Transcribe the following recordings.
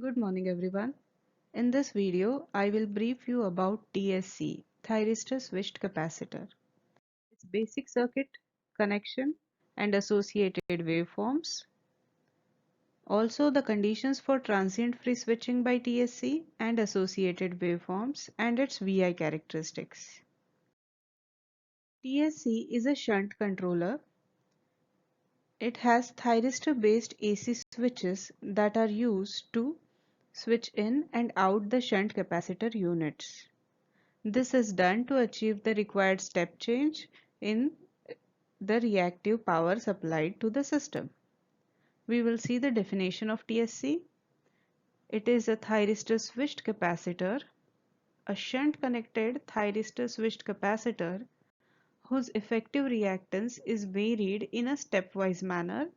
Good morning everyone. In this video, I will brief you about TSC, thyristor switched capacitor, its basic circuit, connection and associated waveforms. Also the conditions for transient free switching by TSC and associated waveforms and its VI characteristics. TSC is a shunt controller. It has thyristor based AC switches that are used to switch in and out the shunt capacitor units. This is done to achieve the required step change in the reactive power supplied to the system. We will see the definition of TSC. It is a thyristor switched capacitor, a shunt connected thyristor switched capacitor whose effective reactance is varied in a stepwise manner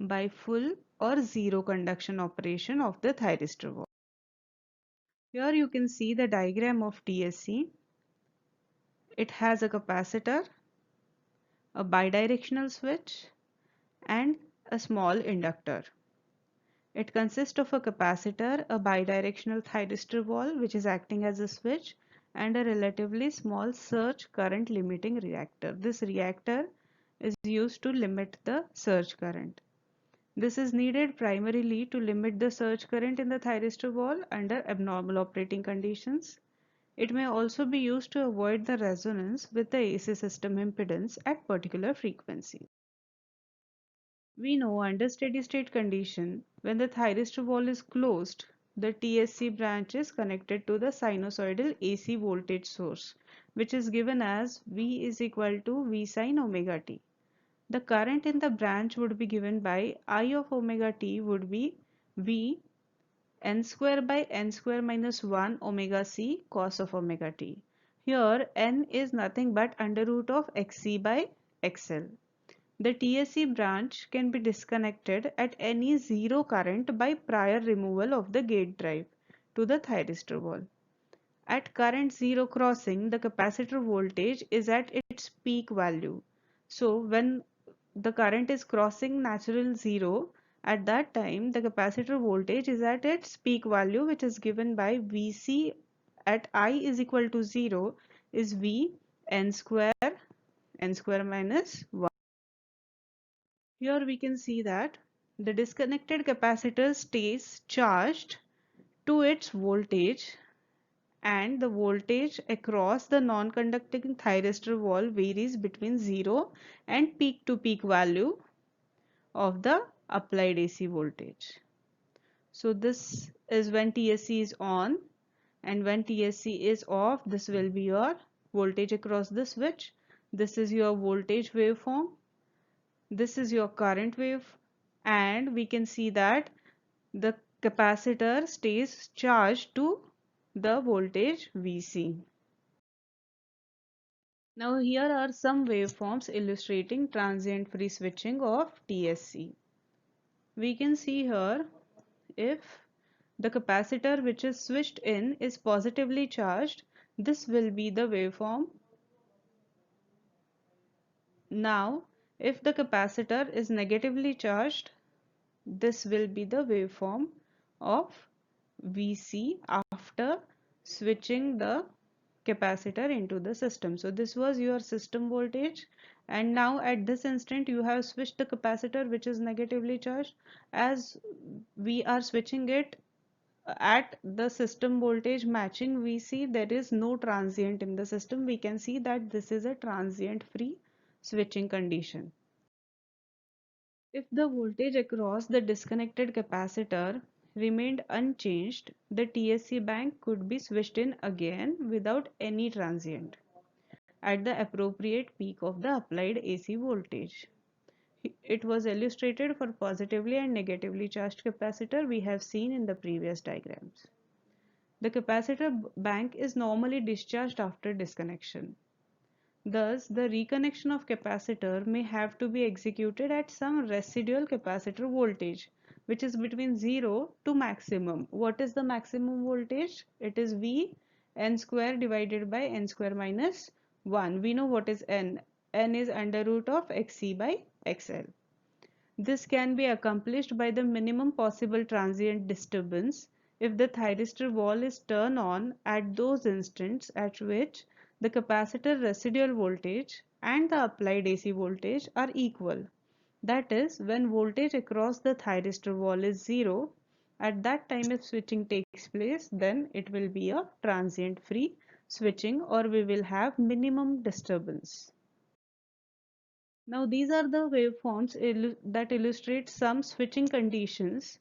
by full or zero conduction operation of the thyristor wall. Here you can see the diagram of TSC. It has a capacitor, a bidirectional switch, and a small inductor. It consists of a capacitor, a bidirectional thyristor wall which is acting as a switch, and a relatively small surge current limiting reactor. This reactor is used to limit the surge current. This is needed primarily to limit the surge current in the thyristor wall under abnormal operating conditions. It may also be used to avoid the resonance with the AC system impedance at particular frequencies. We know under steady state condition, when the thyristor wall is closed, the TSC branch is connected to the sinusoidal AC voltage source, which is given as V is equal to V sin omega t. The current in the branch would be given by I of omega t would be V n square by n square minus 1 omega c cos of omega t. Here n is nothing but under root of xc by xl. The TSC branch can be disconnected at any zero current by prior removal of the gate drive to the thyristor wall. At current zero crossing, the capacitor voltage is at its peak value. So when the current is crossing natural zero, at that time the capacitor voltage is at its peak value, which is given by Vc at I is equal to 0 is V n square minus 1. Here we can see that the disconnected capacitor stays charged to its voltage, and the voltage across the non-conducting thyristor wall varies between 0 and peak to peak value of the applied AC voltage. So this is when TSC is on, and when TSC is off, this will be your voltage across the switch. This is your voltage waveform. This is your current wave, and we can see that the capacitor stays charged to the voltage Vc. Now here are some waveforms illustrating transient free switching of TSC. We can see here, if the capacitor which is switched in is positively charged, this will be the waveform. Now if the capacitor is negatively charged, this will be the waveform of Vc after switching the capacitor into the system. So this was your system voltage, and now at this instant you have switched the capacitor which is negatively charged. As we are switching it at the system voltage matching Vc, there is no transient in the system. We can see that this is a transient free switching condition. If the voltage across the disconnected capacitor remained unchanged, the TSC bank could be switched in again without any transient at the appropriate peak of the applied AC voltage. It was illustrated for positively and negatively charged capacitor we have seen in the previous diagrams. The capacitor bank is normally discharged after disconnection. Thus, the reconnection of capacitor may have to be executed at some residual capacitor voltage, which is between 0 to maximum. What is the maximum voltage? It is V n square divided by n square minus 1. We know what is n. N is under root of xc by xl. This can be accomplished by the minimum possible transient disturbance if the thyristor wall is turned on at those instants at which the capacitor residual voltage and the applied AC voltage are equal. That is, when voltage across the thyristor wall is zero, at that time if switching takes place, then it will be a transient free switching, or we will have minimum disturbance. Now these are the waveforms that illustrate some switching conditions.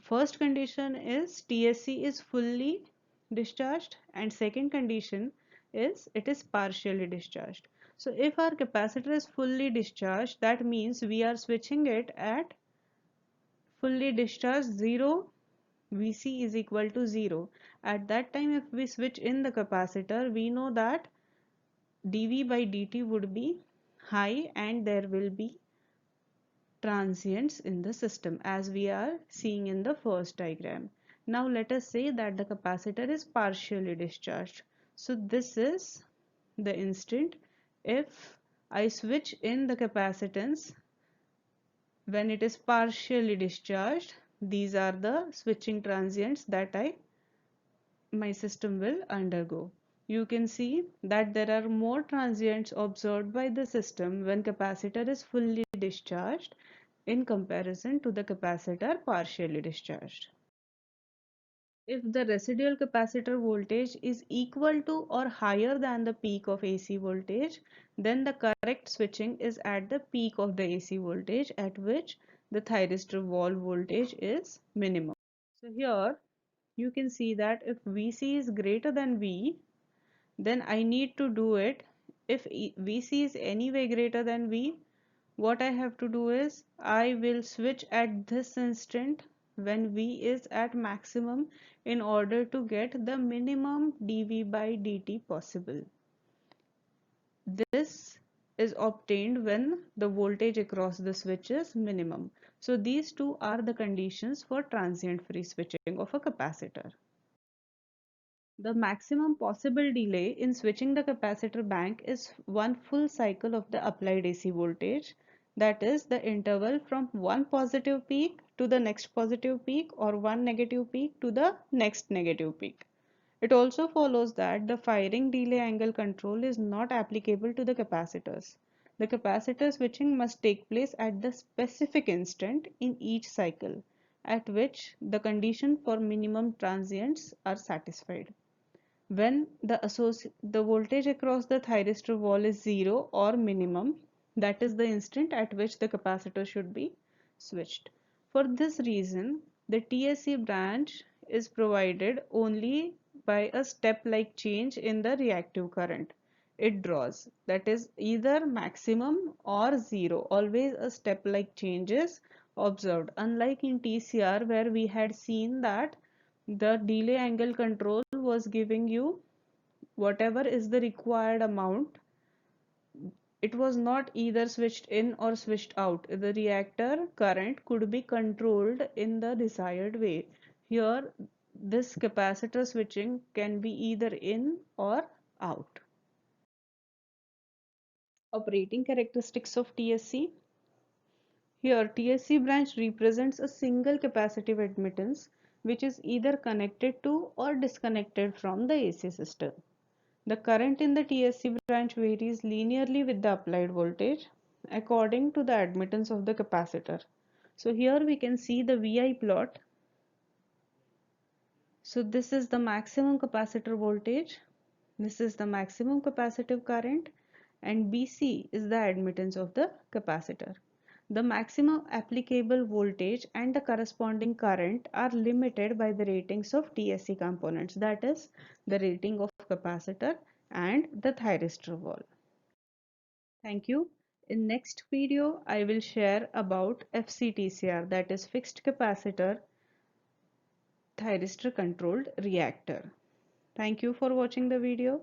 First condition is TSC is fully discharged, and second condition is it is partially discharged. So if our capacitor is fully discharged, that means we are switching it at fully discharged 0, Vc is equal to 0. At that time if we switch in the capacitor, we know that dV by dt would be high and there will be transients in the system as we are seeing in the first diagram. Now let us say that the capacitor is partially discharged. So this is the instant if I switch in the capacitance when it is partially discharged. These are the switching transients that my system will undergo. You can see that there are more transients observed by the system when capacitor is fully discharged in comparison to the capacitor partially discharged. If the residual capacitor voltage is equal to or higher than the peak of AC voltage, then the correct switching is at the peak of the AC voltage at which the thyristor wall voltage is minimum. So here you can see that if Vc is greater than V, then I need to do it. If Vc is anyway greater than V, what I have to do is I will switch at this instant when V is at maximum in order to get the minimum dV by dt possible. This is obtained when the voltage across the switch is minimum. So these two are the conditions for transient free switching of a capacitor. The maximum possible delay in switching the capacitor bank is one full cycle of the applied AC voltage, that is the interval from one positive peak to the next positive peak or one negative peak to the next negative peak. It also follows that the firing delay angle control is not applicable to the capacitors. The capacitor switching must take place at the specific instant in each cycle at which the condition for minimum transients are satisfied. When the voltage across the thyristor wall is zero or minimum, that is the instant at which the capacitor should be switched. For this reason, the TSC branch is provided only by a step-like change in the reactive current it draws. That is either maximum or zero. Always a step-like change is observed. Unlike in TCR where we had seen that the delay angle control was giving you whatever is the required amount. It was not either switched in or switched out. The reactor current could be controlled in the desired way. Here, this capacitor switching can be either in or out. Operating characteristics of TSC. Here, TSC branch represents a single capacitive admittance which is either connected to or disconnected from the AC system. The current in the TSC branch varies linearly with the applied voltage according to the admittance of the capacitor. So here we can see the VI plot. So this is the maximum capacitor voltage, this is the maximum capacitive current, and BC is the admittance of the capacitor. The maximum applicable voltage and the corresponding current are limited by the ratings of TSC components, that is the rating of capacitor and the thyristor wall. Thank you. In next video, I will share about FCTCR, that is fixed capacitor thyristor controlled reactor. Thank you for watching the video.